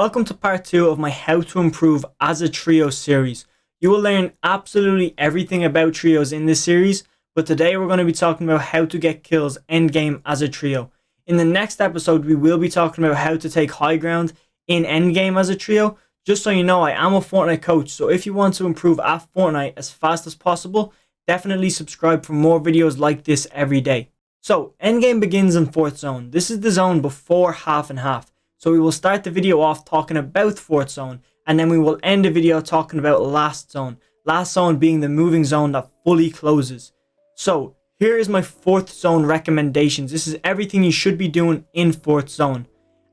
Welcome to part 2 of my How to Improve as a Trio series. You will learn absolutely everything about trios in this series, but today we're going to be talking about how to get kills endgame as a trio. In the next episode, we will be talking about how to take high ground in endgame as a trio. Just so you know, I am a Fortnite coach, so if you want to improve at Fortnite as fast as possible, definitely subscribe for more videos like this every day. So, endgame begins in 4th zone. This is the zone before half and half. So we will start the video off talking about 4th zone, and then we will end the video talking about last zone. Last zone being the moving zone that fully closes. So here is my 4th zone recommendations. This is everything you should be doing in 4th zone.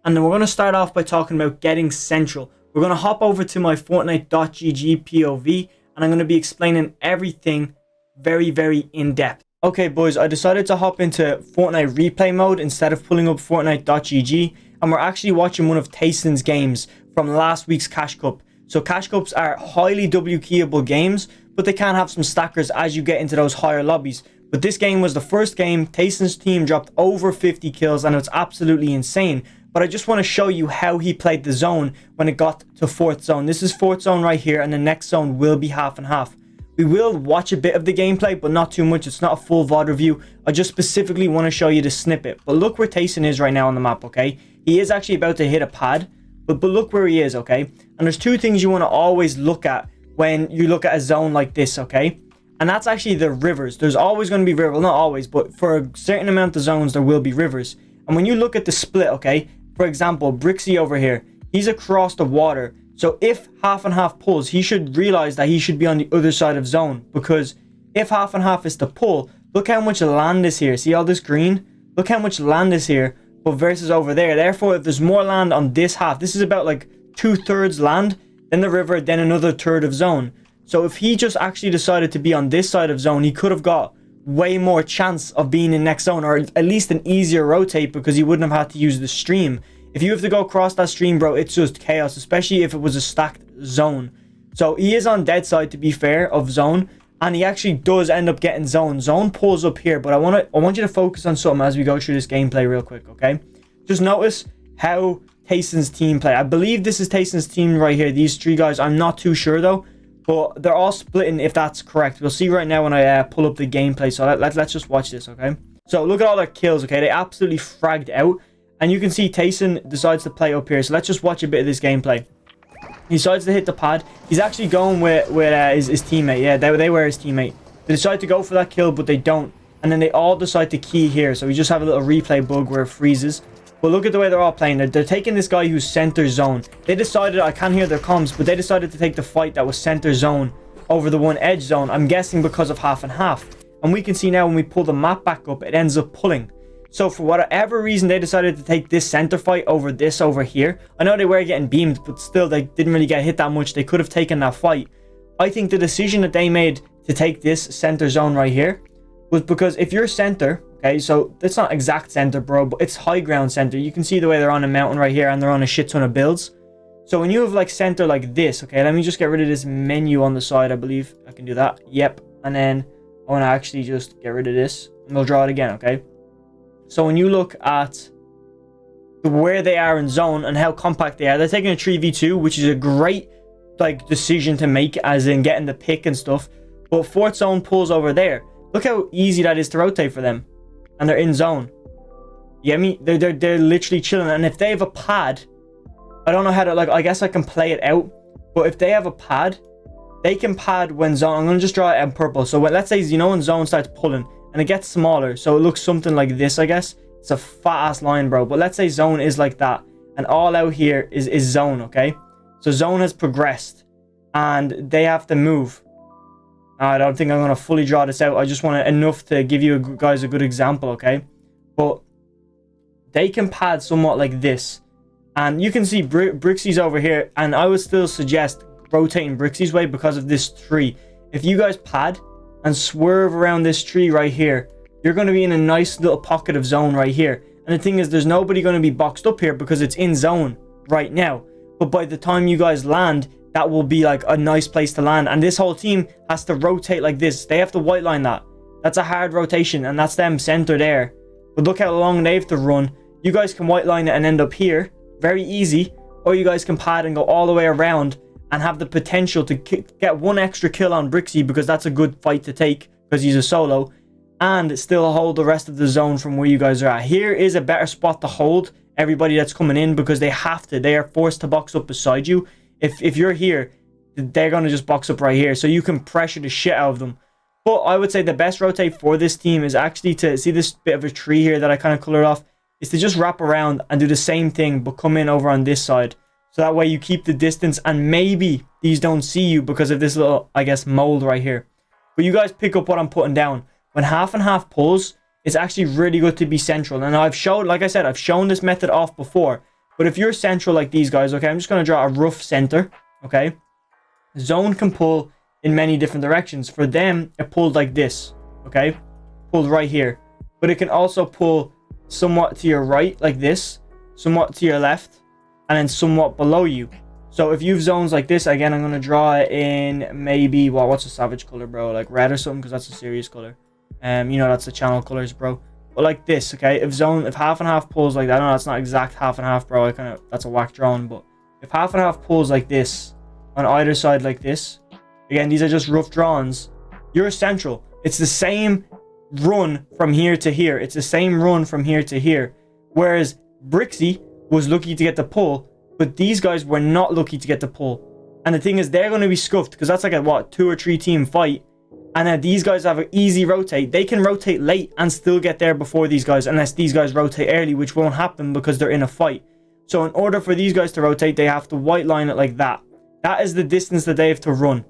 And then we're going to start off by talking about getting central. We're going to hop over to my Fortnite.gg POV, and I'm going to be explaining everything very in depth. Okay boys, I decided to hop into Fortnite replay mode instead of pulling up Fortnite.gg. And we're actually watching one of Tayson's games from last week's Cash Cup. So Cash Cups are highly W keyable games, but they can have some stackers as you get into those higher lobbies. But this game was the first game. Tayson's team dropped over 50 kills and it's absolutely insane. But I just want to show you how he played the zone when it got to 4th zone. This is 4th zone right here, and the next zone will be half and half. We will watch a bit of the gameplay, but not too much. It's not a full VOD review. I just specifically want to show you the snippet. But look where Tayson is right now on the map, okay? He is actually about to hit a pad, but look where he is, okay? And there's two things you want to always look at when you look at a zone like this, okay? And that's actually the rivers. There's always going to be rivers. Well, not always, but for a certain amount of zones, there will be rivers. And when you look at the split, okay? For example, Brixie over here, he's across the water. So if half and half pulls, he should realize that he should be on the other side of zone, because if half and half is to pull, look how much land is here. See all this green? Look how much land is here, but versus over there. Therefore, if there's more land on this half, this is about like 2/3 land, then the river, then another third of zone. So if he just actually decided to be on this side of zone, he could have got way more chance of being in next zone, or at least an easier rotate, because he wouldn't have had to use the stream. If you have to go across that stream, bro, it's just chaos, especially if it was a stacked zone. So he is on dead side, to be fair, of zone, and he actually does end up getting zone. Zone pulls up here, but I want you to focus on something as we go through this gameplay real quick, okay? Just notice how Tayson's team play. I believe this is Tayson's team right here, these three guys. I'm not too sure though, but they're all splitting if that's correct. We'll see right now when I pull up the gameplay. So let's just watch this, okay? So look at all their kills, okay? They absolutely fragged out. And you can see Tayson decides to play up here. So let's just watch a bit of this gameplay. He decides to hit the pad. He's actually going with his teammate. Yeah, they were his teammate. They decide to go for that kill, but they don't. And then they all decide to key here. So we just have a little replay bug where it freezes. But look at the way they're all playing. They're taking this guy who's center zone. They decided, I can't hear their comms, but they decided to take the fight that was center zone over the one edge zone. I'm guessing because of half and half. And we can see now when we pull the map back up, it ends up pulling. So for whatever reason, they decided to take this center fight over this over here. I know they were getting beamed, but still they didn't really get hit that much. They could have taken that fight. I think the decision that they made to take this center zone right here was because if you're center, okay, so it's not exact center, bro, but it's high ground center. You can see the way they're on a mountain right here, and they're on a shit ton of builds. So when you have like center like this, okay, let me just get rid of this menu on the side. I believe I can do that. Yep. And then I want to actually just get rid of this, and we'll draw it again, okay? So when you look at where they are in zone and how compact they are, they're taking a 3v2, which is a great like decision to make, as in getting the pick and stuff. But 4th zone pulls over there. Look how easy that is to rotate for them, and they're in zone. You get me? They're literally chilling. And if they have a pad, I don't know how to, like, I guess I can play it out. But if they have a pad, they can pad when zone. I'm gonna just draw it in purple. So when, let's say, you know, when zone starts pulling. And it gets smaller, so it looks something like this, I guess. It's a fat ass line, bro. But let's say zone is like that, and all out here is zone, okay? So zone has progressed, and they have to move. I don't think I'm gonna fully draw this out. I just want enough to give you guys a good example, okay? But they can pad somewhat like this, and you can see Brixie's over here, and I would still suggest rotating Brixie's way because of this tree. If you guys pad and swerve around this tree right here, you're going to be in a nice little pocket of zone right here. And the thing is, there's nobody going to be boxed up here because it's in zone right now. But by the time you guys land, that will be like a nice place to land. And this whole team has to rotate like this. They have to white line that. That's a hard rotation, and that's them center there. But look how long they have to run. You guys can white line it and end up here. Very easy. or you guys can pad and go all the way around and have the potential to get one extra kill on Brixie, because that's a good fight to take because he's a solo, and still hold the rest of the zone from where you guys are at. Here is a better spot to hold everybody that's coming in, because they are forced to box up beside you. If you're here, they're going to just box up right here, so you can pressure the shit out of them. But I would say the best rotate for this team is actually to see this bit of a tree here that I kind of colored off, is to just wrap around and do the same thing but come in over on this side. So that way you keep the distance, and maybe these don't see you because of this little, I guess, mold right here. But you guys pick up what I'm putting down. When half and half pulls, it's actually really good to be central. And I've showed, like I said, I've shown this method off before. But if you're central like these guys, okay, I'm just going to draw a rough center, okay? Zone can pull in many different directions. For them, it pulled like this, okay? Pulled right here. But it can also pull somewhat to your right, like this, somewhat to your left, and then somewhat below you. So if you've zones like this, again, I'm going to draw it in maybe, well, what's a savage color, bro? Like red or something, because that's a serious color. You know, that's the channel colors, bro. But like this, okay? If half and half pulls like that, no, that's not exact half and half, bro. That's a whack drawing. But if half and half pulls like this, on either side like this, again, these are just rough drawings. You're central. It's the same run from here to here. It's the same run from here to here. Whereas Brixie was lucky to get the pull, but these guys were not lucky to get the pull. And the thing is, they're going to be scuffed, because that's like a, what, 2 or 3 team fight. And these guys have an easy rotate. They can rotate late and still get there before these guys, unless these guys rotate early, which won't happen because they're in a fight. So in order for these guys to rotate, they have to white line it like that. That is the distance that they have to run.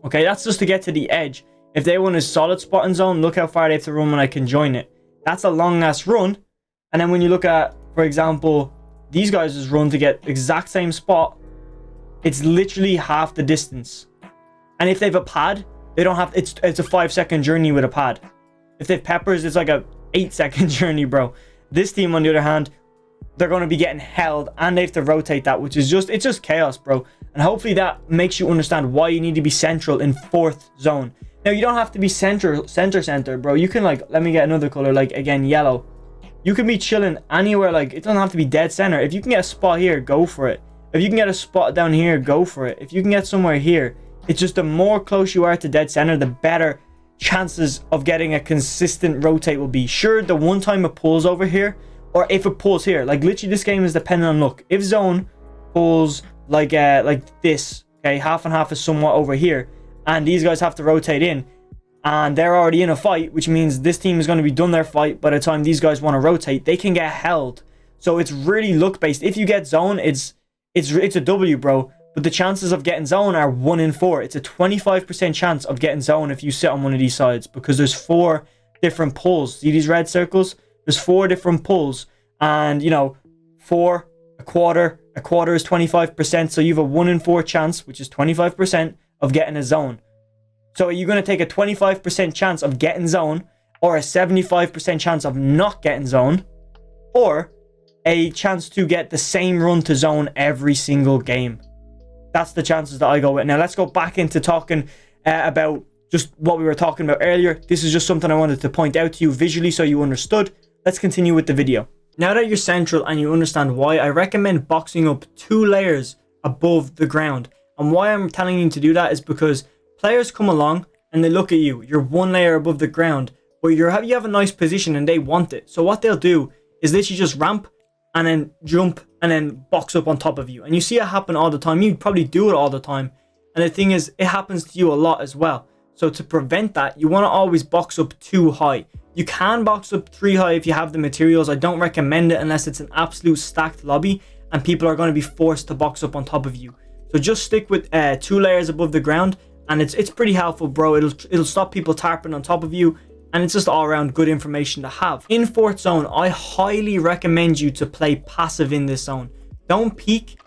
Okay, that's just to get to the edge. If they want a solid spot in zone, look how far they have to run when I can join it. That's a long ass run. And then when you look at, for example, these guys just run to get exact same spot, it's literally half the distance. And if they have a pad, they don't have, it's a 5-second journey with a pad. If they have peppers, it's like a 8-second journey, bro. This team, on the other hand, they're going to be getting held, and they have to rotate that, which is just, it's just chaos, bro. And hopefully that makes you understand why you need to be central in 4th zone. Now, you don't have to be center, bro. You can, like, let me get another color, like, again, yellow. You can be chilling anywhere, like, it doesn't have to be dead center. If you can get a spot here, go for it. If you can get a spot down here, go for it. If you can get somewhere here, it's just the more close you are to dead center, the better chances of getting a consistent rotate will be. Sure, the one time it pulls over here, or if it pulls here, like, literally this game is dependent on luck. If zone pulls like this, okay, half and half is somewhat over here, and these guys have to rotate in, and they're already in a fight, which means this team is going to be done their fight by the time these guys want to rotate. They can get held. So it's really luck based. If you get zone, it's a W, bro. But the chances of getting zone are 1 in 4. It's a 25% chance of getting zone if you sit on one of these sides, because there's 4 different pulls. See these red circles? There's 4 different pulls, and you know, 4, a quarter is 25%. So you have a 1 in 4 chance, which is 25% of getting a zone. So are you going to take a 25% chance of getting zone, or a 75% chance of not getting zone, or a chance to get the same run to zone every single game? That's the chances that I go with. Now let's go back into talking about just what we were talking about earlier. This is just something I wanted to point out to you visually so you understood. Let's continue with the video. Now that you're central and you understand why, I recommend boxing up 2 layers above the ground. And why I'm telling you to do that is because players come along and they look at you. You're 1 layer above the ground, but you have a nice position and they want it. So what they'll do is literally just ramp and then jump and then box up on top of you. And you see it happen all the time. You probably do it all the time. And the thing is, it happens to you a lot as well. So to prevent that, you want to always box up 2 high. You can box up 3 high if you have the materials. I don't recommend it unless it's an absolute stacked lobby and people are going to be forced to box up on top of you. So just stick with 2 layers above the ground, and it's pretty helpful, bro. It'll stop people tarping on top of you, and it's just all around good information to have. In 4th zone, I highly recommend you to play passive in this zone. Don't peek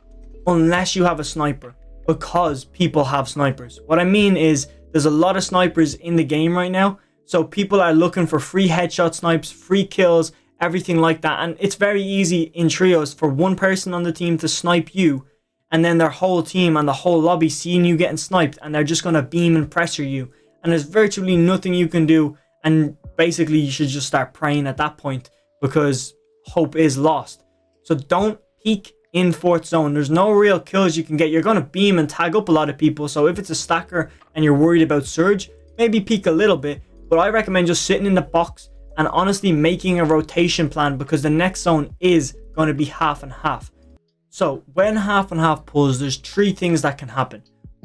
unless you have a sniper, because people have snipers. What I mean is, there's a lot of snipers in the game right now, so people are looking for free headshot snipes, free kills, everything like that. And it's very easy in trios for one person on the team to snipe you, and then their whole team and the whole lobby seeing you getting sniped, and they're just going to beam and pressure you. And there's virtually nothing you can do, and basically you should just start praying at that point, because hope is lost. So don't peek in 4th zone. There's no real kills you can get. You're going to beam and tag up a lot of people. So if it's a stacker and you're worried about surge, maybe peek a little bit. But I recommend just sitting in the box and honestly making a rotation plan, because the next zone is going to be half and half. So when half and half pulls, there's 3 things that can happen.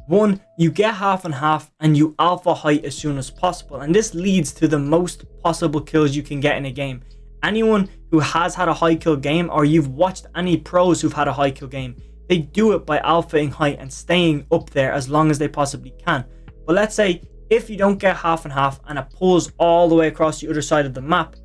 1, you get half and half and you alpha height as soon as possible. And this leads to the most possible kills you can get in a game. Anyone who has had a high kill game, or you've watched any pros who've had a high kill game, they do it by alphaing height and staying up there as long as they possibly can. But let's say if you don't get half and half and it pulls all the way across the other side of the map,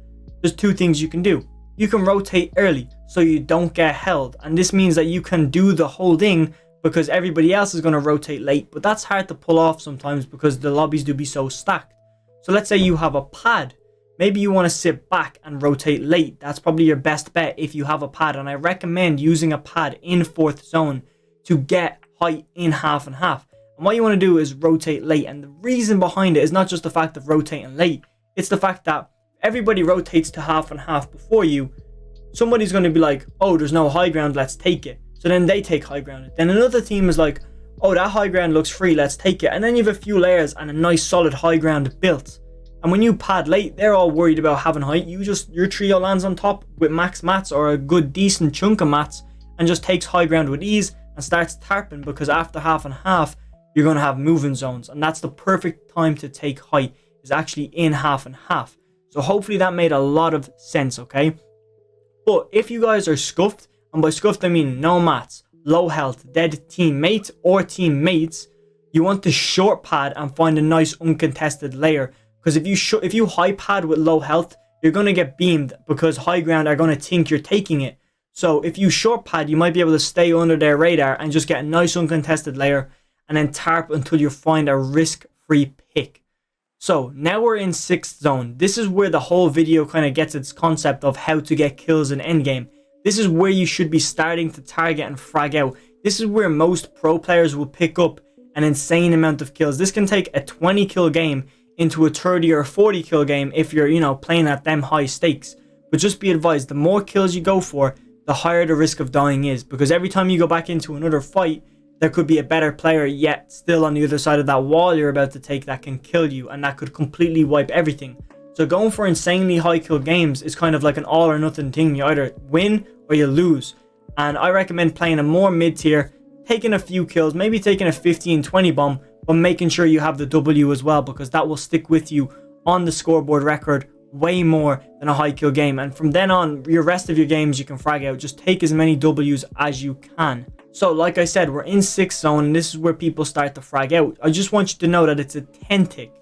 there's 2 things you can do. You can rotate early so you don't get held, and this means that you can do the holding because everybody else is going to rotate late, but that's hard to pull off sometimes because the lobbies do be so stacked. So let's say you have a pad. Maybe you want to sit back and rotate late. That's probably your best bet if you have a pad, and I recommend using a pad in 4th zone to get height in half and half. And what you want to do is rotate late, and the reason behind it is not just the fact of rotating late, it's the fact that everybody rotates to half and half before you. Somebody's going to be like, oh, there's no high ground, let's take it. So then they take high ground. Then another team is like, oh, that high ground looks free, let's take it. And then you have a few layers and a nice solid high ground built. And when you pad late, they're all worried about having height. Your trio lands on top with max mats or a good decent chunk of mats and just takes high ground with ease and starts tarping, because after half and half, you're going to have moving zones. And that's the perfect time to take height, is actually in half and half. So hopefully that made a lot of sense, okay? But if you guys are scuffed, and by scuffed I mean no mats, low health, dead teammate or teammates, you want to short pad and find a nice uncontested layer. Because if you high pad with low health, you're going to get beamed because high ground are going to think you're taking it. So if you short pad, you might be able to stay under their radar and just get a nice uncontested layer and then tarp until you find a risk-free pick. So now we're in 6th zone. This is where the whole video kind of gets its concept of how to get kills in endgame. This is where you should be starting to target and frag out. This is where most pro players will pick up an insane amount of kills. This can take a 20 kill game into a 30 or 40 kill game if you're, playing at them high stakes. But just be advised, the more kills you go for, the higher the risk of dying is. Because every time you go back into another fight, there could be a better player yet still on the other side of that wall you're about to take that can kill you, and that could completely wipe everything. So going for insanely high kill games is kind of like an all or nothing thing. You either win or you lose. And I recommend playing a more mid tier, taking a few kills, maybe taking a 15-20 bomb, but making sure you have the W as well, because that will stick with you on the scoreboard record way more than a high kill game. And from then on, your rest of your games you can frag out. Just take as many W's as you can. So like I said, we're in 6th zone, and this is where people start to frag out. I just want you to know that it's a 10 tick.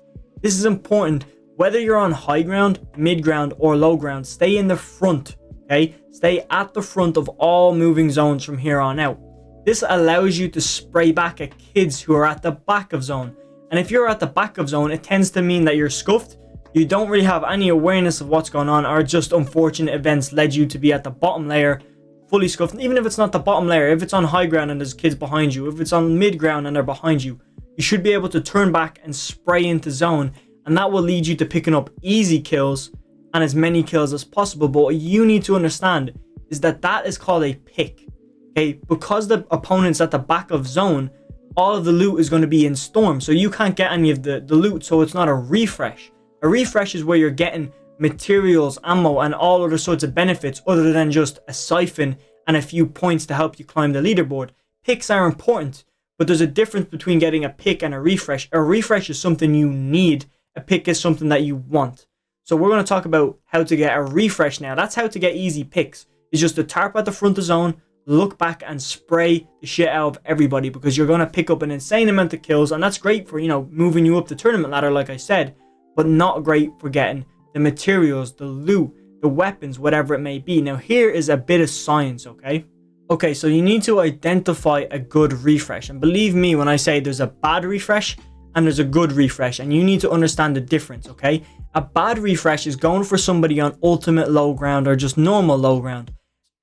This is important. Whether you're on high ground, mid ground, or low ground, stay in the front, okay? Stay at the front of all moving zones from here on out. This allows you to spray back at kids who are at the back of zone. And if you're at the back of zone, it tends to mean that you're scuffed. You don't really have any awareness of what's going on, or just unfortunate events led you to be at the bottom layer, fully scuffed. Even if it's not the bottom layer, if it's on high ground and there's kids behind you, if it's on mid ground and they're behind you, you should be able to turn back and spray into zone. And that will lead you to picking up easy kills and as many kills as possible. But what you need to understand is that that is called a pick. Okay, because the opponent's at the back of zone, all of the loot is going to be in storm. So you can't get any of the loot. So it's not a refresh. A refresh is where you're getting materials, ammo, and all other sorts of benefits other than just a siphon and a few points to help you climb the leaderboard. Picks are important, but there's a difference between getting a pick and a refresh. A refresh is something you need. A pick is something that you want. So we're going to talk about how to get a refresh now. That's how to get easy picks. It's just to tarp at the front of zone, look back and spray the shit out of everybody, because you're going to pick up an insane amount of kills, and that's great for, moving you up the tournament ladder, like I said, but not great for getting the materials, the loot, the weapons, whatever it may be. Now here is a bit of science, okay? Okay, so you need to identify a good refresh, and believe me when I say there's a bad refresh and there's a good refresh, and you need to understand the difference, okay? A bad refresh is going for somebody on ultimate low ground or just normal low ground.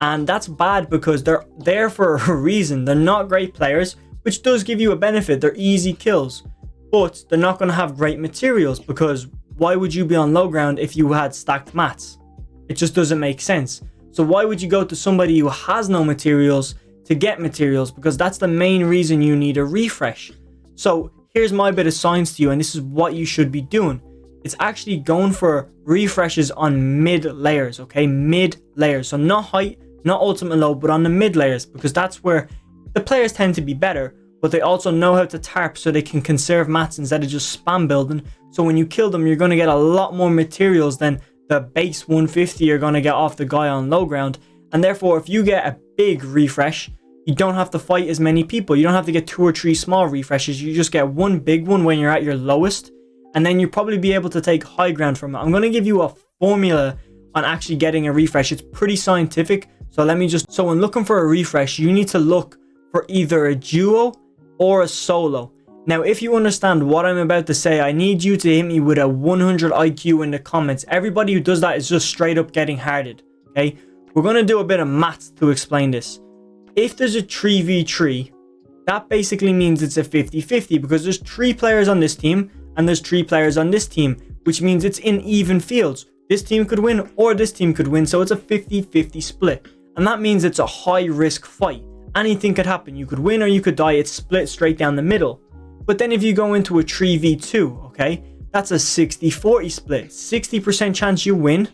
And that's bad because they're there for a reason. They're not great players, which does give you a benefit. They're easy kills, but they're not going to have great materials, because why would you be on low ground if you had stacked mats? It just doesn't make sense. So why would you go to somebody who has no materials, to get materials, because that's the main reason you need a refresh. So here's my bit of science to you, and this is what you should be doing. It's actually going for refreshes on mid layers, okay? Mid layers. So not height, not ultimate low, but on the mid layers, because that's where the players tend to be better, but they also know how to tarp so they can conserve mats instead of just spam building. So when you kill them, you're going to get a lot more materials than the base 150 you're going to get off the guy on low ground. And therefore, if you get a big refresh, you don't have to fight as many people. You don't have to get 2 or 3 small refreshes. You just get one big one when you're at your lowest, and then you'll probably be able to take high ground from it. I'm going to give you a formula on actually getting a refresh. It's pretty scientific. So when looking for a refresh, you need to look for either a duo or a solo. Now, if you understand what I'm about to say, I need you to hit me with a 100 IQ in the comments. Everybody who does that is just straight up getting hearted, okay? We're going to do a bit of maths to explain this. If there's a 3v3, that basically means it's a 50-50, because there's 3 players on this team and there's 3 players on this team, which means it's in even fields. This team could win or this team could win, so it's a 50-50 split. And that means it's a high risk fight. Anything could happen. You could win or you could die. It's split straight down the middle. But then if you go into a 3v2, okay, that's a 60-40 split. 60% chance you win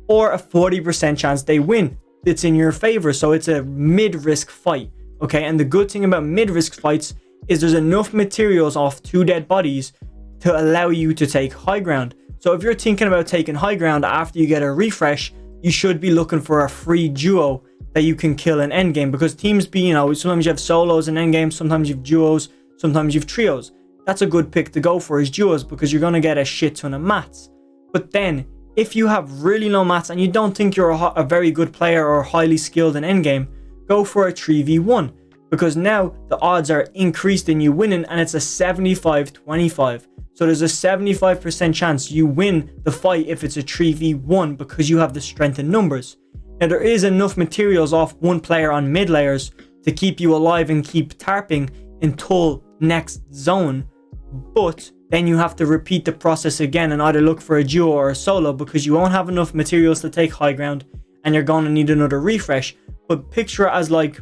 or a 40% chance they win. It's in your favor. So it's a mid-risk fight, okay? And the good thing about mid-risk fights is there's enough materials off 2 dead bodies to allow you to take high ground. So if you're thinking about taking high ground after you get a refresh, you should be looking for a free duo that you can kill in endgame, because teams be, sometimes you have solos in endgame, sometimes you have duos, sometimes you have trios. That's a good pick to go for, is duos, because you're going to get a shit ton of mats. But then, if you have really low mats and you don't think you're a very good player or highly skilled in endgame, go for a 3v1, because now the odds are increased in you winning, and it's a 75-25. So there's a 75% chance you win the fight if it's a 3v1, because you have the strength in numbers. Now, there is enough materials off one player on mid layers to keep you alive and keep tarping until next zone, but then you have to repeat the process again and either look for a duo or a solo, because you won't have enough materials to take high ground and you're going to need another refresh. But picture it as like,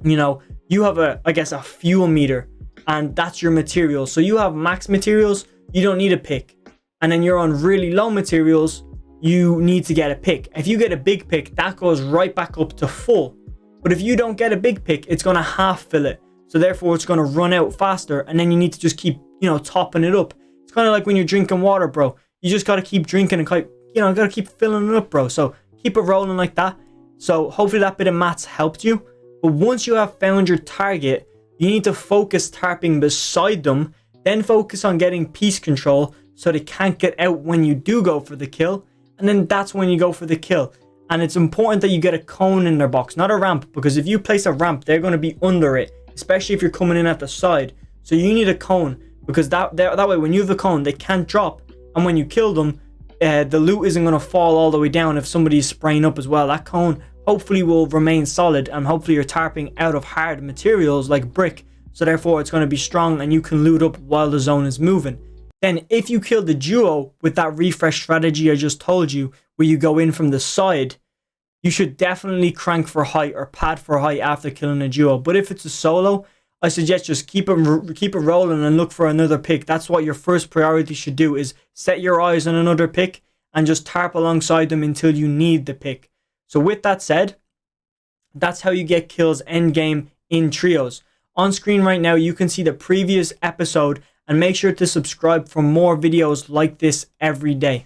you have a fuel meter, and that's your materials. So you have max materials, you don't need a pick, and then you're on really low materials, you need to get a pick. If you get a big pick, that goes right back up to full. But if you don't get a big pick, it's going to half fill it. So therefore it's going to run out faster, and then you need to just keep, topping it up. It's kind of like when you're drinking water, bro. You just got to keep drinking and got to keep filling it up, bro. So keep it rolling like that. So hopefully that bit of maths helped you. But once you have found your target, you need to focus tarping beside them, then focus on getting piece control so they can't get out when you do go for the kill. And then that's when you go for the kill. And it's important that you get a cone in their box, not a ramp, because if you place a ramp, they're going to be under it, especially if you're coming in at the side. So you need a cone, because that way when you have the cone, they can't drop. And when you kill them, the loot isn't going to fall all the way down if somebody's spraying up as well. That cone hopefully will remain solid, and hopefully you're tarping out of hard materials like brick. So therefore it's going to be strong and you can loot up while the zone is moving. Then if you kill the duo with that refresh strategy I just told you, where you go in from the side, you should definitely crank for height or pad for height after killing a duo. But if it's a solo, I suggest just keep it rolling and look for another pick. That's what your first priority should do, is set your eyes on another pick and just tarp alongside them until you need the pick. So with that said, that's how you get kills endgame in trios. On screen right now, you can see the previous episode, and make sure to subscribe for more videos like this every day.